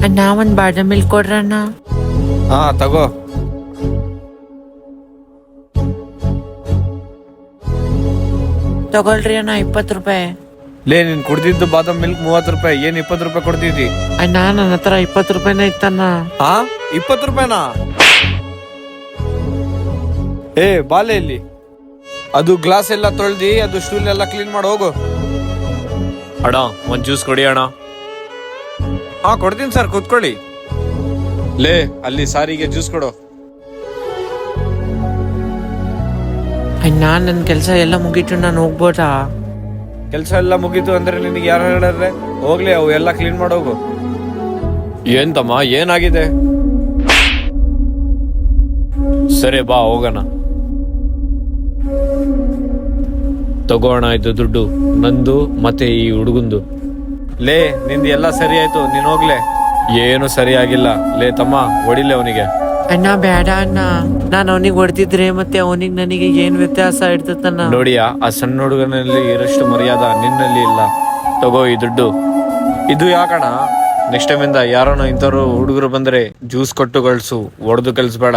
ಅಣ್ಣ ಒಂದ್ ಬಾದಾಮ್ ಮಿಲ್ಕ್ ಕೊಡ್ರಣ್ಣ. ಹಾ ತಗೋ. ತಗೊಳ್ರಿ ಅಣ್ಣ 20 ರೂಪಾಯಿ. ಲೇ ನೀನ್ ಕುಡ್ದಿದ್ದು ಬಾದಾಮ್ ಮಿಲ್ಕ್ 30 ರೂಪಾಯಿ, ಏನ್ 20 ರೂಪಾಯಿ ಕೊಡ್ತಿದ್ದಿ? ಅಣ್ಣ ನನ್ನ ಹತ್ರ 20 ರೂಪಾಯಿನ ಇತ್ತಣ್ಣ. ಹಾ 20 ರೂಪಾಯಿನಾ? ಏ ಬಾಲೆ ಇಲ್ಲಿ, ಅದು ಗ್ಲಾಸ್ ಎಲ್ಲ ತೊಳ್ದಿ, ಅದು ಸ್ಟೂಲ್ ಎಲ್ಲ ಕ್ಲೀನ್ ಮಾಡಿ ಹೋಗು. ಅಣ್ಣ ಒಂದ್ ಜ್ಯೂಸ್ ಕೊಡಿ ಅಣ್ಣ. ಹಾ ಕೊಡ್ತೀನಿ ಸರ್, ಕೂತ್ಕೊಳ್ಳಿ. ಲೇ ಅಲ್ಲಿ ಸಾರಿಗೆ ಜ್ಯೂಸ್ ಕೊಡು. ಅಣ್ಣ ನನ್ ಕೆಲ್ಸ ಎಲ್ಲ ಮುಗೀತು, ನಾನು ಹೋಗ್ಬೋದಾ? ಕೆಲ್ಸ ಎಲ್ಲ ಮುಗೀತು ಅಂದ್ರೆ ನಿನಗೆ ಯಾರು ಹೇಳಿದ್ರೆ? ಹೋಗ್ಲಿ, ಅವು ಎಲ್ಲ ಕ್ಲೀನ್ ಮಾಡೋಗು. ಏನ್ ತಮ್ಮ, ಏನಾಗಿದೆ? ಸರಿ ಬಾ ಹೋಗೋಣ. ತಗೋಣ, ಇದು ದುಡ್ಡು ನಂದು ಮತ್ತೆ ಈ ಹುಡುಗಂದು. ಲೇ ನಿಂದು ಎಲ್ಲ ಸರಿ ಆಯ್ತು, ನೀನ್ ಹೋಗ್ಲೆ. ಏನು ಸರಿ ಆಗಿಲ್ಲ. ಲೇ ತಮ್ಮ ಹೊಡಿಲೆ ಅವನಿಗೆ. ಅಣ್ಣ ಬೇಡ ಅಣ್ಣ, ನಾನು ಅವನಿಗೆ ಹೊಡೆದಿದ್ರೆ ಮತ್ತೆ ಅವನಿಗೆ ನನಗೆ ಏನ್ ವ್ಯತ್ಯಾಸ ಇರ್ತದಣ್ಣ? ನೋಡಿಯಾ, ಆ ಸಣ್ಣ ಹುಡುಗನಲ್ಲಿ ಇರಷ್ಟು ಮರ್ಯಾದ ನಿನ್ನಲ್ಲಿ ಇಲ್ಲ. ತಗೋ ಈ ದುಡ್ಡು. ಇದು ಯಾಕಣ? ನೆಕ್ಸ್ಟ್ ಟೈಮ್ ಇಂದ ಯಾರನ್ನ ಇಂಥವ್ರು ಹುಡುಗರು ಬಂದ್ರೆ ಜ್ಯೂಸ್ ಕೊಟ್ಟು ಕಳ್ಸು, ಹೊಡೆದು ಕಳ್ಸ್ಬೇಡ.